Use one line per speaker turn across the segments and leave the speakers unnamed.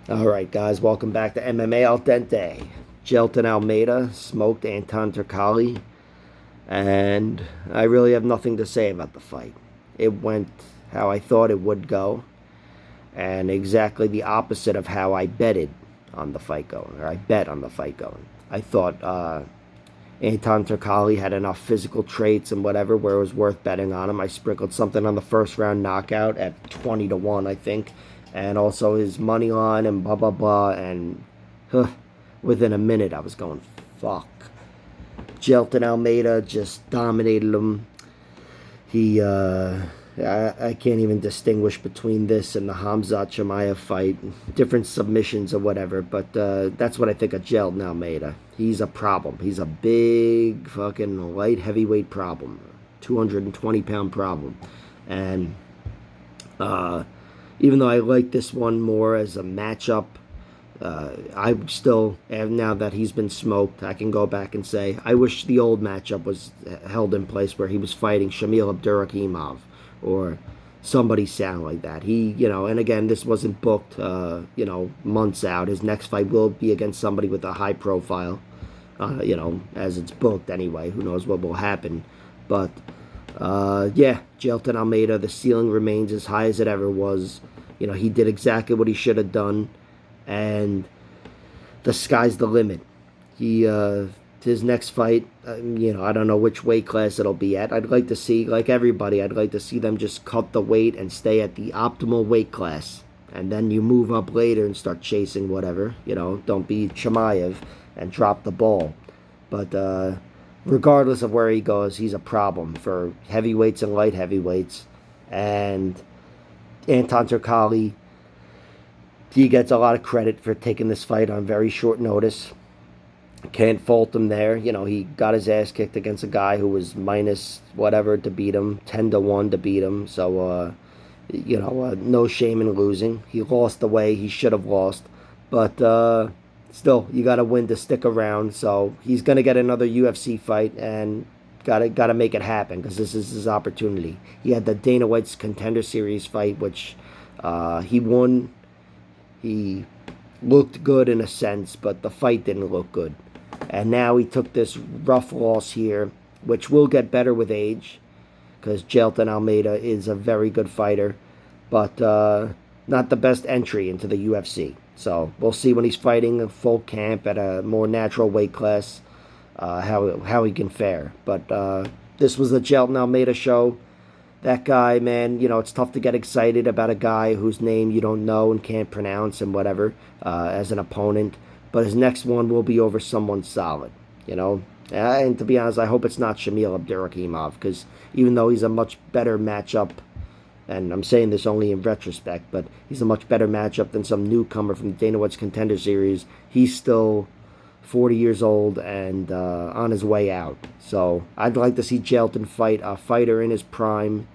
All right, guys, welcome back to MMA Al Dente. Jailton Almeida smoked Anton Turkalj, and I really have nothing to say about the fight. It went how I thought it would go, and exactly the opposite of how I betted on the fight going, or I bet on the fight going. I thought Anton Turkalj had enough physical traits and whatever where it was worth betting on him. I sprinkled something on the first round knockout at 20 to 1, I think. And also his money line and blah, blah, blah. And within a minute, I was going, fuck. Jailton Almeida just dominated him. I can't even distinguish between this and the Hamzat Chimaev fight. Different submissions or whatever, but that's what I think of Jailton Almeida. He's a problem. He's a big fucking light heavyweight problem. 220-pound problem. And even though I like this one more as a matchup, I still, now that he's been smoked, I can go back and say, I wish the old matchup was held in place where he was fighting Shamil Abdurakhimov or somebody sound like that. And again, this wasn't booked, months out. His next fight will be against somebody with a high profile, as it's booked anyway. Who knows what will happen. But, Jailton Almeida, the ceiling remains as high as it ever was. He did exactly what he should have done, and the sky's the limit. His next fight, I don't know which weight class it'll be at. I'd like to see, like everybody, I'd like to see them just cut the weight and stay at the optimal weight class. And then you move up later and start chasing whatever. Don't be Chimaev and drop the ball. But regardless of where he goes, he's a problem for heavyweights and light heavyweights. And Anton Turkalj, he gets a lot of credit for taking this fight on very short notice. Can't fault him there. He got his ass kicked against a guy who was minus whatever to beat him, 10 to 1 to beat him. So, no shame in losing. He lost the way he should have lost. But still, you got to win to stick around. So he's going to get another UFC fight and got to make it happen because this is his opportunity. He had the Dana White's Contender Series fight, which he won. He looked good in a sense, but the fight didn't look good. And now he took this rough loss here, which will get better with age, because Jailton Almeida is a very good fighter, but not the best entry into the UFC. So we'll see when he's fighting a full camp at a more natural weight class, how he can fare. But this was the Jailton Almeida show. That guy, man, it's tough to get excited about a guy whose name you don't know and can't pronounce and whatever as an opponent. But his next one will be over someone solid, And to be honest, I hope it's not Shamil Abdurakhimov, because even though he's a much better matchup, and I'm saying this only in retrospect, but he's a much better matchup than some newcomer from Dana White's Contender Series, he's still 40 years old and on his way out. So I'd like to see Jailton fight a fighter in his prime.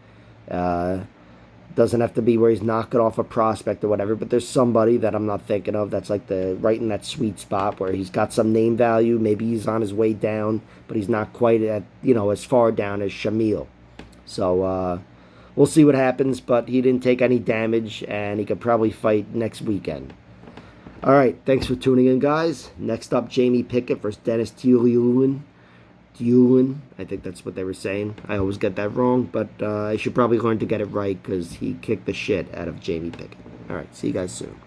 Doesn't have to be where he's knocking off a prospect or whatever, but there's somebody that I'm not thinking of that's like right in that sweet spot where he's got some name value. Maybe he's on his way down, but he's not quite at, as far down as Shamil. So we'll see what happens, but he didn't take any damage, and he could probably fight next weekend. All right, thanks for tuning in, guys. Next up, Jamie Pickett versus Dennis Tiuliulin. I think that's what they were saying. I always get that wrong, but I should probably learn to get it right because he kicked the shit out of Jamie Pickett. All right, see you guys soon.